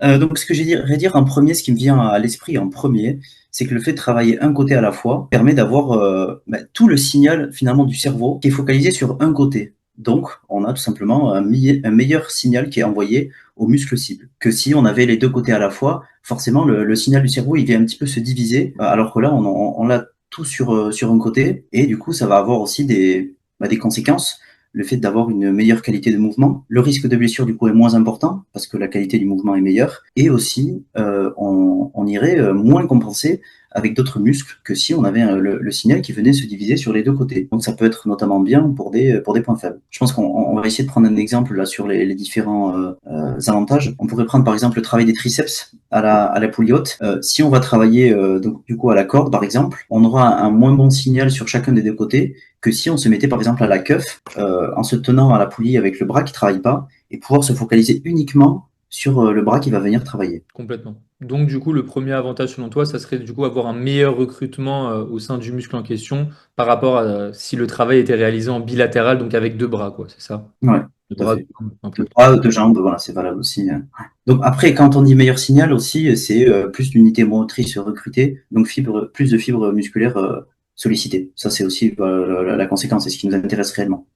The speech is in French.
Donc ce que j'aimerais dire en premier, ce qui me vient à l'esprit en premier, c'est que le fait de travailler un côté à la fois permet d'avoir tout le signal finalement du cerveau qui est focalisé sur un côté. Donc, on a tout simplement un meilleur signal qui est envoyé aux muscles cibles. Que si on avait les deux côtés à la fois, forcément le signal du cerveau il vient un petit peu se diviser, alors que là on l'a tout sur un côté, et du coup ça va avoir aussi des conséquences. Le fait d'avoir une meilleure qualité de mouvement. Le risque de blessure, du coup, est moins important parce que la qualité du mouvement est meilleure. Et aussi, on irait moins compenser avec d'autres muscles que si on avait le signal qui venait se diviser sur les deux côtés. Donc ça peut être notamment bien pour des points faibles. Je pense qu'on va essayer de prendre un exemple là sur les différents avantages. On pourrait prendre par exemple le travail des triceps à la poulie haute. Si on va travailler donc, du coup à la corde par exemple, on aura un moins bon signal sur chacun des deux côtés que si on se mettait par exemple à la cuff en se tenant à la poulie avec le bras qui travaille pas et pouvoir se focaliser uniquement sur le bras qui va venir travailler. Complètement. Donc, du coup, le premier avantage selon toi, ça serait du coup avoir un meilleur recrutement au sein du muscle en question par rapport à si le travail était réalisé en bilatéral, donc avec deux bras, quoi, c'est ça? Ouais, Le tout à bras, fait. un De peu. bras, de jambes, voilà, c'est valable aussi. Donc après, quand on dit meilleur signal aussi, c'est plus d'unités motrices recrutées, donc plus de fibres musculaires sollicitées. Ça, c'est aussi la conséquence, c'est ce qui nous intéresse réellement.